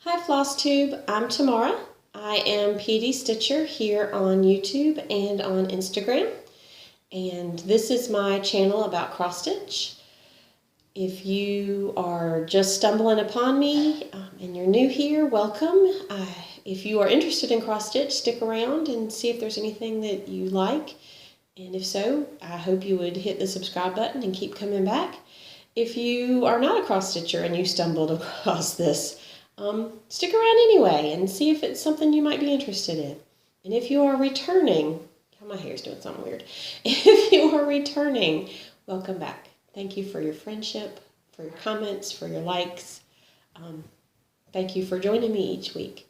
Hi Flosstube, I'm Tamara. I am PD Stitcher here on YouTube and on Instagram. And this is my channel about cross stitch. If you are just stumbling upon me and you're new here, welcome. If you are interested in cross stitch, stick around and see if there's anything that you like. And if so, I hope you would hit the subscribe button and keep coming back. If you are not a cross stitcher and you stumbled across this, stick around anyway and see if it's something you might be interested in. And if you are returning, my hair's doing something weird. If you are returning, welcome back. Thank you for your friendship, for your comments, for your likes. Thank you for joining me each week.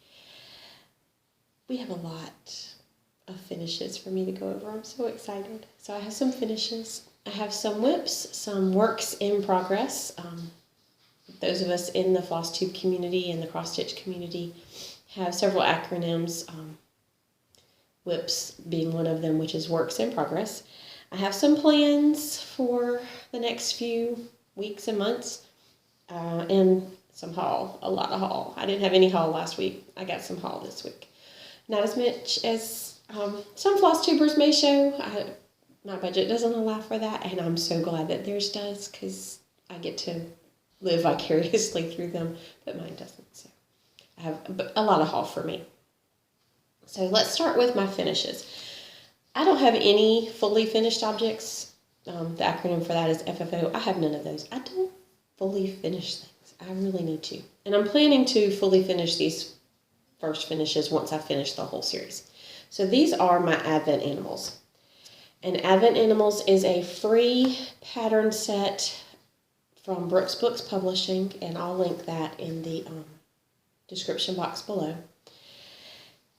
We have a lot of finishes for me to go over. I'm so excited. So I have some finishes. I have some whips, some works in progress. Those of us in the Flosstube community and the cross stitch community have several acronyms, whips being one of them, which is works in progress. I have some plans for the next few weeks and months, and some haul, a lot of haul. I didn't have any haul last week. I got some haul this week. Not as much as some Flosstubers may show. My budget doesn't allow for that, and I'm so glad that theirs does, because I get to live vicariously through them, but mine doesn't. So I have a lot of haul for me. So let's start with my finishes. I don't have any fully finished objects. The acronym for that is FFO. I have none of those. I don't fully finish things. I really need to. And I'm planning to fully finish these first finishes once I finish the whole series. So these are my Advent Animals. And Advent Animals is a free pattern set from Brooks Books Publishing, and I'll link that in the description box below.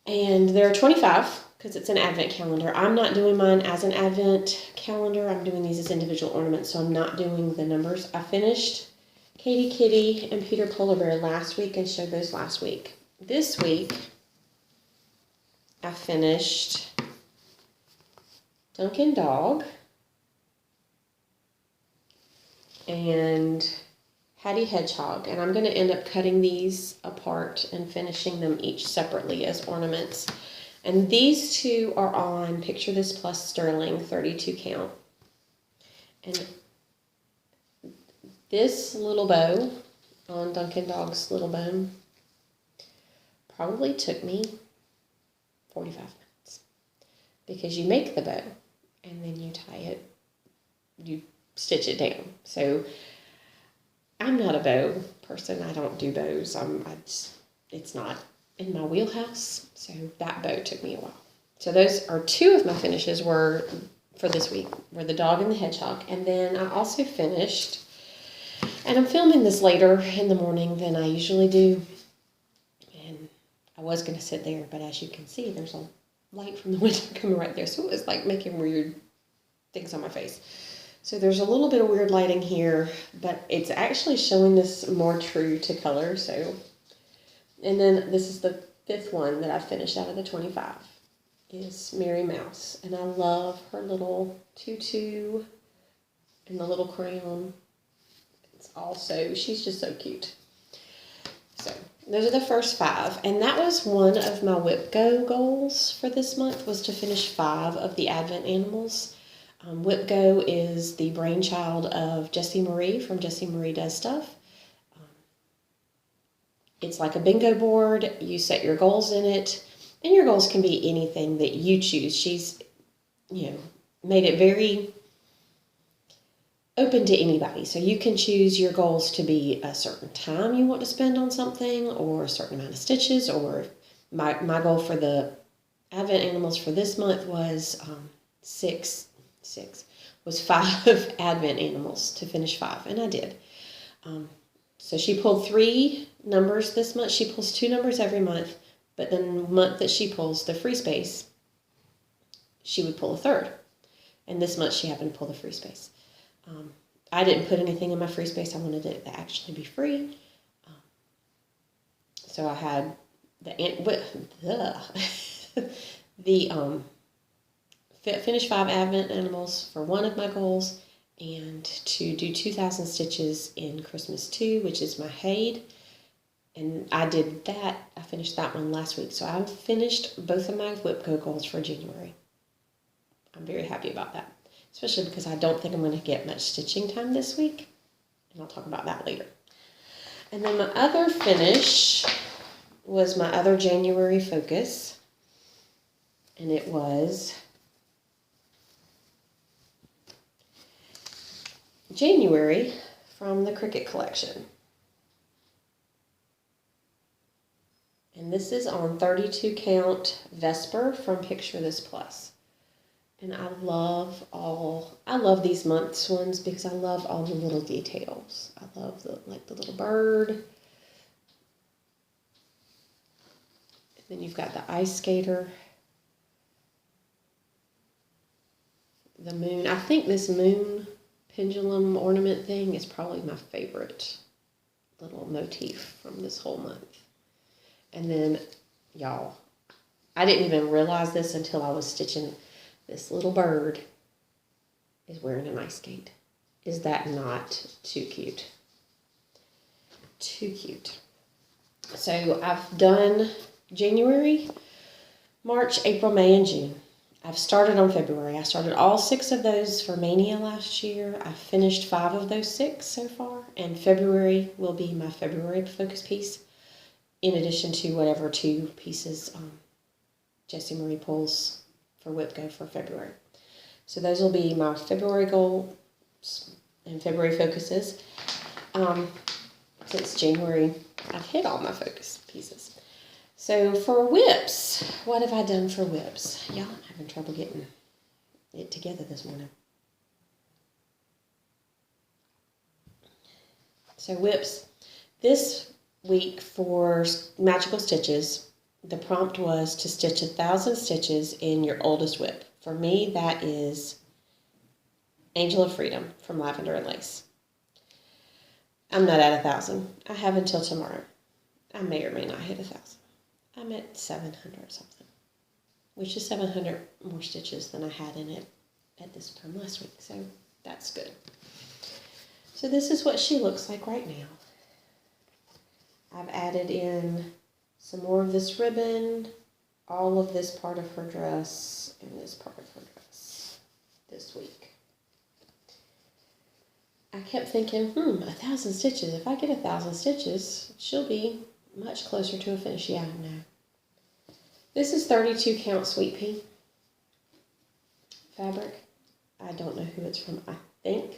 And there are 25 because it's an Advent calendar. I'm not doing mine as an Advent calendar. I'm doing these as individual ornaments, so I'm not doing the numbers. I finished Katie Kitty and Peter Polar Bear last week. I showed those last week. This week, I finished Duncan Dog and Hattie Hedgehog, and I'm going to end up cutting these apart and finishing them each separately as ornaments. And these two are on Picture This Plus Sterling 32 count. And this little bow on Duncan Dog's little bow probably took me 45 minutes, because you make the bow and then you tie it, you stitch it down. So I'm not a bow person. I don't do bows. It's not in my wheelhouse. So that bow took me a while. So those are two of my finishes for this week, were the dog and the hedgehog. And then I also finished, and I'm filming this later in the morning than I usually do. And I was going to sit there, but as you can see, there's a light from the window coming right there. So it was like making weird things on my face. So there's a little bit of weird lighting here, but it's actually showing this more true to color. So, and then this is the fifth one that I finished out of the 25, is Mary Mouse. And I love her little tutu and the little crown. It's also, she's just so cute. So those are the first 5. And that was one of my Whip Go goals for this month, was to finish 5 of the Advent Animals. Whip Go is the brainchild of Jessie Marie from Jessie Marie Does Stuff. It's like a bingo board. You set your goals in it, and your goals can be anything that you choose. She's, made it very open to anybody. So you can choose your goals to be a certain time you want to spend on something, or a certain amount of stitches, or my goal for the Advent Animals for this month was 5 Advent Animals, to finish 5, and I did. So she pulled 3 numbers this month. She pulls 2 numbers every month, but then the month that she pulls the free space, she would pull a 3rd. And this month she happened to pull the free space. I didn't put anything in my free space. I wanted it to actually be free. So I had finish 5 Advent Animals for one of my goals, and to do 2,000 stitches in Christmas 2, which is my Haid, And I did that, I finished that one last week. So I've finished both of my whip goals for January. I'm very happy about that, especially because I don't think I'm going to get much stitching time this week. And I'll talk about that later. And then my other finish was my other January focus. And it was January from the Cricut collection. And this is on 32 count Vesper from Picture This Plus. And I love these months ones because I love all the little details. I love the little bird. And then you've got the ice skater. The moon. I think this moon pendulum ornament thing is probably my favorite little motif from this whole month. And then, y'all, I didn't even realize this until I was stitching. This little bird is wearing an ice skate. Is that not too cute? Too cute. So I've done January, March, April, May, and June. I've started on February. I started all 6 of those for Mania last year. I finished 5 of those 6 so far. And February will be my February focus piece, in addition to whatever 2 pieces Jessie Marie pulls for Whip Go for February. So those will be my February goals and February focuses. Since January, I've hit all my focus pieces. So for whips, what have I done for whips? Y'all, I'm having trouble getting it together this morning. So whips, this week for Magical Stitches, the prompt was to stitch 1,000 stitches in your oldest whip. For me, that is Angel of Freedom from Lavender and Lace. I'm not at 1,000. I have until tomorrow. I may or may not hit 1,000. I'm at 700 something, which is 700 more stitches than I had in it at this time last week. So that's good. So this is what she looks like right now. I've added in some more of this ribbon, all of this part of her dress, and this part of her dress this week. I kept thinking, 1,000 stitches. If I get 1,000 stitches, she'll be much closer to a finish. Yeah, I know. This is 32 count Sweet Pea fabric. I don't know who it's from. I think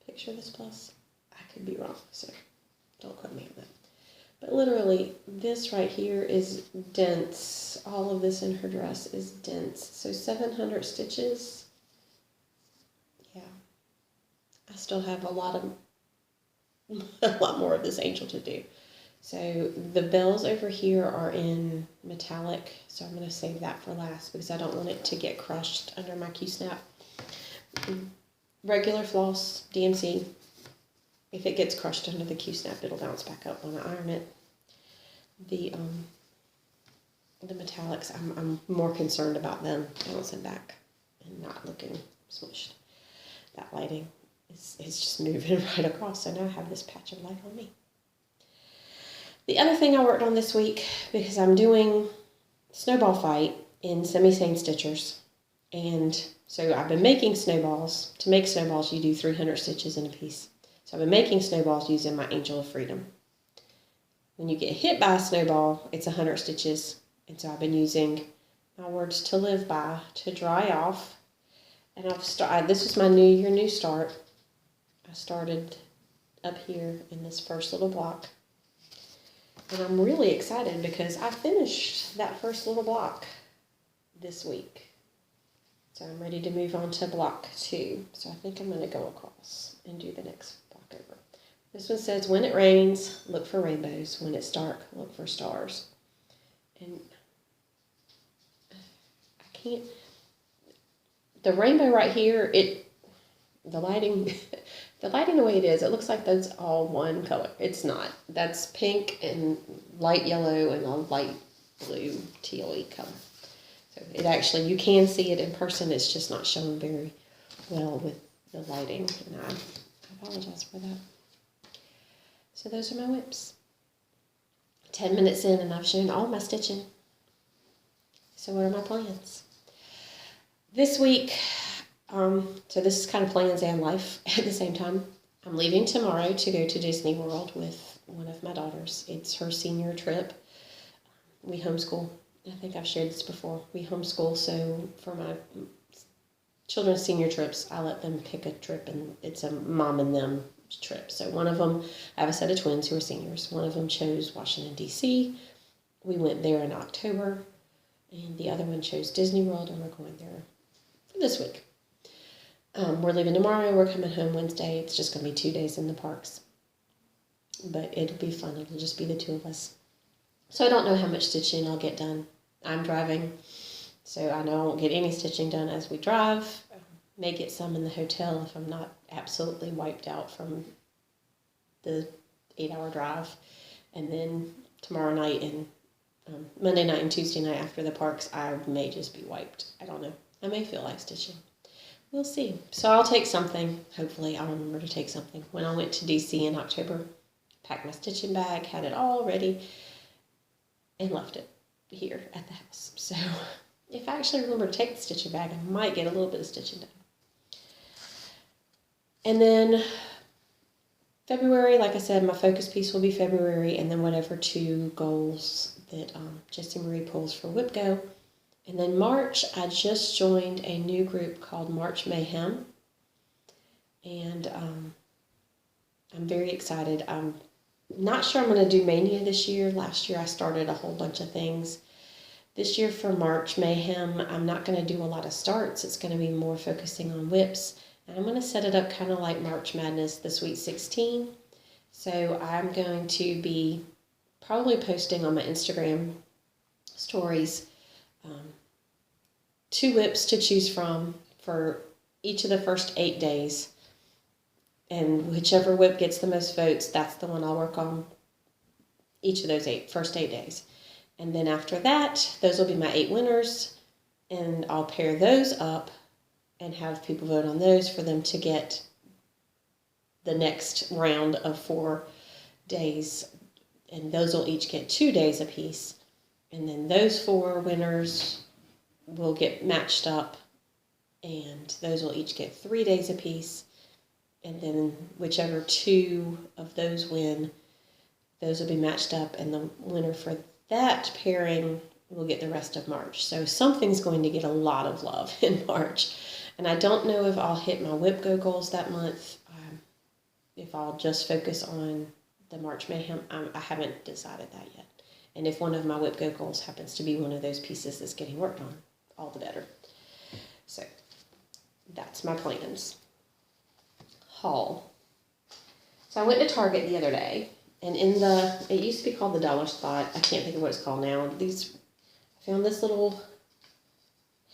Picture This Plus. I could be wrong, so don't quote me on that. But literally, this right here is dense. All of this in her dress is dense. So 700 stitches. Yeah. I still have a lot more of this angel to do. So the bells over here are in metallic. So I'm going to save that for last because I don't want it to get crushed under my Q-snap. Regular floss, DMC. If it gets crushed under the Q-snap, it'll bounce back up when I iron it. The metallics, I'm more concerned about them bouncing back and not looking smushed. That lighting is just moving right across, so now I have this patch of light on me. The other thing I worked on this week, because I'm doing Snowball Fight in Semi-Sane Stitchers, and so I've been making snowballs. To make snowballs, you do 300 stitches in a piece. So I've been making snowballs using my Angel of Freedom. When you get hit by a snowball, it's 100 stitches. And so I've been using my Words to Live By to dry off. And this was my New Year, New Start. I started up here in this first little block. And I'm really excited because I finished that first little block this week. So I'm ready to move on to block 2. So I think I'm going to go across and do the next block over. This one says, when it rains, look for rainbows. When it's dark, look for stars. And I can't, the rainbow right here, the lighting the way it is, it looks like that's all one color. It's not. That's pink and light yellow and a light blue teal-y color. So it actually, you can see it in person, it's just not showing very well with the lighting, and I apologize for that. So those are my whips. 10 minutes in and I've shown all my stitching. So what are my plans? This week, so this is kind of plans and life at the same time. I'm leaving tomorrow to go to Disney World with one of my daughters. It's her senior trip. We homeschool. I think I've shared this before. We homeschool, so for my children's senior trips, I let them pick a trip, and it's a mom and them trip. So one of them, I have a set of twins who are seniors. One of them chose Washington, D.C. We went there in October, and the other one chose Disney World, and we're going there for this week. We're leaving tomorrow. We're coming home Wednesday. It's just going to be 2 days in the parks, but it'll be fun. It'll just be the two of us. So I don't know how much stitching I'll get done. I'm driving, so I know I won't get any stitching done as we drive. May get some in the hotel if I'm not absolutely wiped out from the 8-hour drive. And then tomorrow night and Monday night and Tuesday night after the parks, I may just be wiped. I don't know. I may feel like stitching. We'll see. So I'll take something. Hopefully I'll remember to take something. When I went to DC in October, packed my stitching bag, had it all ready, and left it here at the house. So if I actually remember to take the stitching bag, I might get a little bit of stitching done. And then February, like I said, my focus piece will be February, and then whatever 2 goals that Jessie Marie pulls for Whip Go. And then March, I just joined a new group called March Mayhem, and I'm very excited. I'm not sure I'm going to do Mania this year. Last year I started a whole bunch of things. This year for March Mayhem, I'm not going to do a lot of starts. It's going to be more focusing on whips. And I'm going to set it up kind of like March Madness, the Sweet 16. So I'm going to be probably posting on my Instagram stories 2 whips to choose from for each of the first 8 days. And whichever whip gets the most votes, that's the one I'll work on each of those first 8 days. And then after that, those will be my 8 winners, and I'll pair those up and have people vote on those for them to get the next round of 4 days. And those will each get 2 days apiece. And then those 4 winners will get matched up, and those will each get 3 days apiece. And then whichever 2 of those win, those will be matched up, and the winner for that pairing will get the rest of March. So something's going to get a lot of love in March. And I don't know if I'll hit my Whip Go goals that month, if I'll just focus on the March Mayhem. I haven't decided that yet. And if one of my Whip Go goals happens to be one of those pieces that's getting worked on, all the better. So that's my plans. Haul. So I went to Target the other day, and in it used to be called the Dollar Spot. I can't think of what it's called now. I found this little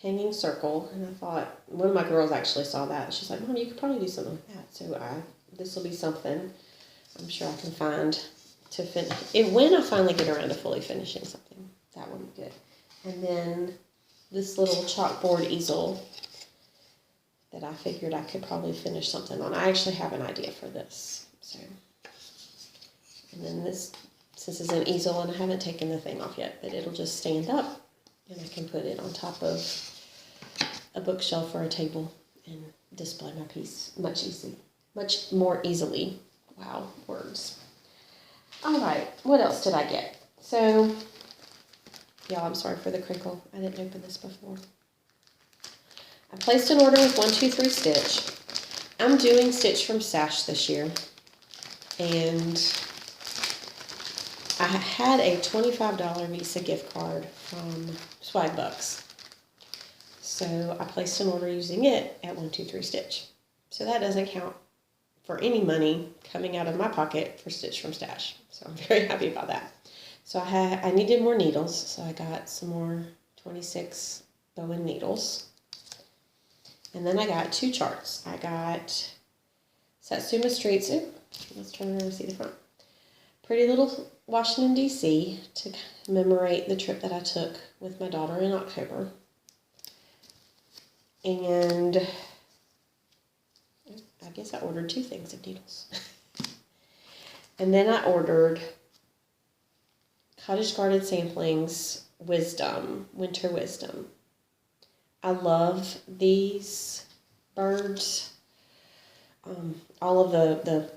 hanging circle, and I thought, one of my girls actually saw that, and she's like, Mom, you could probably do something like that. So this will be something I'm sure I can find to finish. When I finally get around to fully finishing something, that would be good. And then this little chalkboard easel that I figured I could probably finish something on. I actually have an idea for this. So, and then this is an easel, and I haven't taken the thing off yet, but it'll just stand up, and I can put it on top of a bookshelf or a table and display my piece much more easily. Wow, words. All right, what else did I get? So, y'all, I'm sorry for the crinkle. I didn't open this before. I placed an order with 123 Stitch. I'm doing Stitch from Stash this year, and I had a $25 Visa gift card from Swagbucks. So I placed an order using it at 123 Stitch. So that doesn't count for any money coming out of my pocket for Stitch from Stash. So I'm very happy about that. So I needed more needles, so I got some more 26 Bowen needles. And then I got 2 charts. I got Satsuma Streets. Let's turn around and see the front. Pretty Little Washington, D.C. to commemorate the trip that I took with my daughter in October. And I guess I ordered 2 things of needles. And then I ordered Cottage Garden Samplings Wisdom, Winter Wisdom. I love these birds. All of the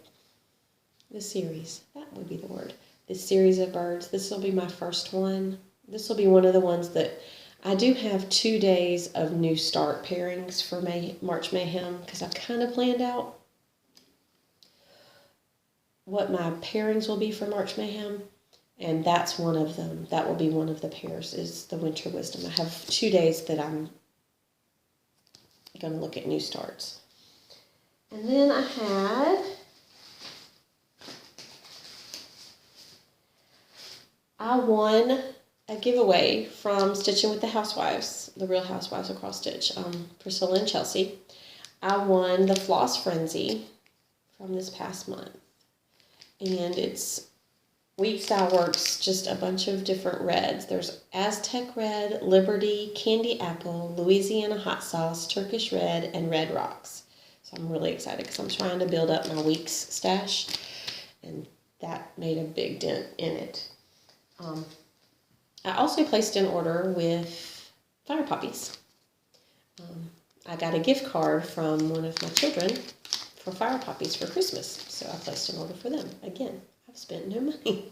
series, that would be the word. This series of birds. This will be my first one. This will be one of the ones that I do have 2 days of new start pairings for March Mayhem, because I've kind of planned out what my pairings will be for March Mayhem, and that's one of them. That will be one of the pairs, is the Winter Wisdom. I have 2 days that I'm going to look at new starts. And then I won a giveaway from Stitching with the Housewives, the Real Housewives of Cross Stitch, Priscilla and Chelsea. I won the Floss Frenzy from this past month. And it's Weed Style Works, just a bunch of different reds. There's Aztec Red, Liberty, Candy Apple, Louisiana Hot Sauce, Turkish Red, and Red Rocks. So I'm really excited because I'm trying to build up my week's stash, and that made a big dent in it. I also placed an order with Fire Poppies. I got a gift card from one of my children for Fire Poppies for Christmas, so I placed an order for them. Again, I've spent no money.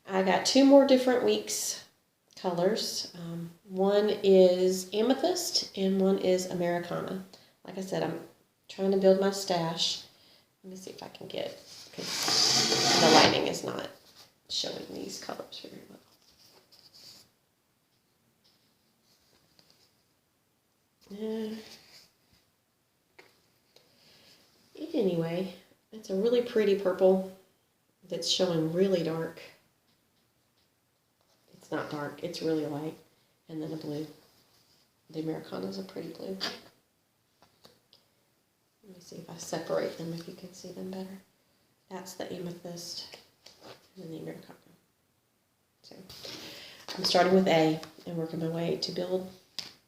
I got 2 more different weeks colors. One is Amethyst and one is Americana. Like I said, I'm trying to build my stash. Let me see if I can get, because the lighting is not showing these colors very well. Anyway, it's a really pretty purple that's showing really dark. It's not dark, it's really light. And then a blue. The Americana is a pretty blue. Let me see if I separate them, if you can see them better. That's the Amethyst and then the Americana. So I'm starting with A and working my way to build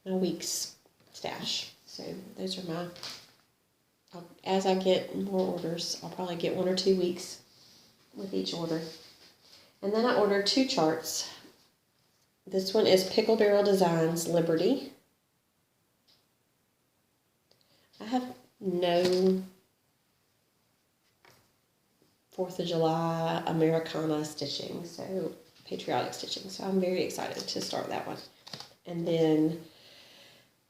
my week's stash. So those are my, as I get more orders, I'll probably get 1 or 2 weeks with each order. And then I ordered 2 charts. This one is Pickle Barrel Designs Liberty. I have no 4th of July Americana stitching, so patriotic stitching. So I'm very excited to start that one. And then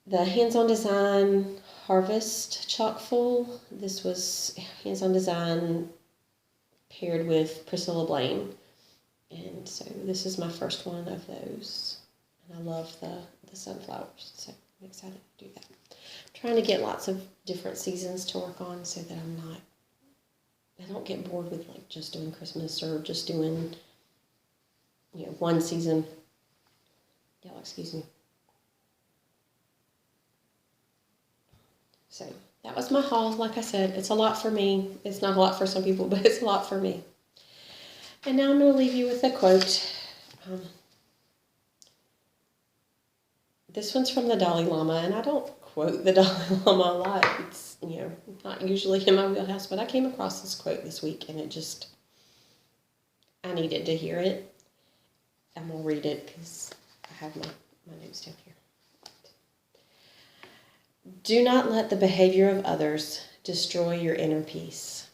the Hands-On Design Harvest Chalkful. This was Hands-On Design paired with Priscilla Blaine. And so this is my first one of those. And I love the sunflowers, so I'm excited to do that. I'm trying to get lots of different seasons to work on so that I don't get bored with like just doing Christmas or just doing, one season. Y'all excuse me. So that was my haul. Like I said, it's a lot for me. It's not a lot for some people, but it's a lot for me. And now I'm going to leave you with a quote. This one's from the Dalai Lama, and I don't quote the Dalai Lama a lot. It's, not usually in my wheelhouse, but I came across this quote this week, and I needed to hear it. I'm going to read it because I have my notes down here. Do not let the behavior of others destroy your inner peace.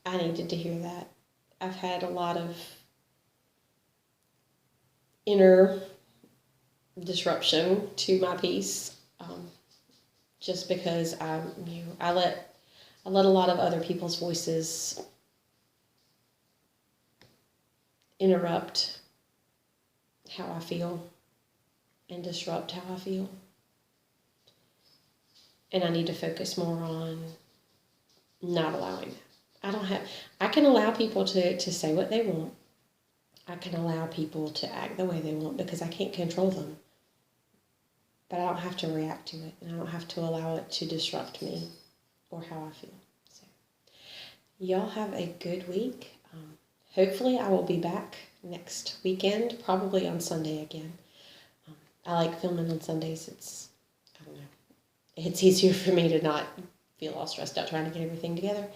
I needed to hear that. I've had a lot of inner disruption to my peace, just because I let a lot of other people's voices interrupt how I feel and disrupt how I feel. And I need to focus more on not allowing that. I can allow people to say what they want. I can allow people to act the way they want because I can't control them. But I don't have to react to it, and I don't have to allow it to disrupt me or how I feel. So, y'all have a good week. Hopefully I will be back next weekend, probably on Sunday again. I like filming on Sundays. It's easier for me to not feel all stressed out trying to get everything together.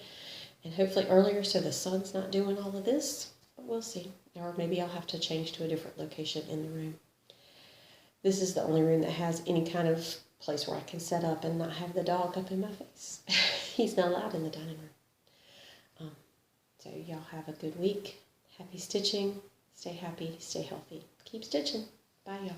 And hopefully earlier so the sun's not doing all of this. we'll see. Or maybe I'll have to change to a different location in the room. This is the only room that has any kind of place where I can set up and not have the dog up in my face. He's not allowed in the dining room. So y'all have a good week. Happy stitching. Stay happy. Stay healthy. Keep stitching. Bye, y'all.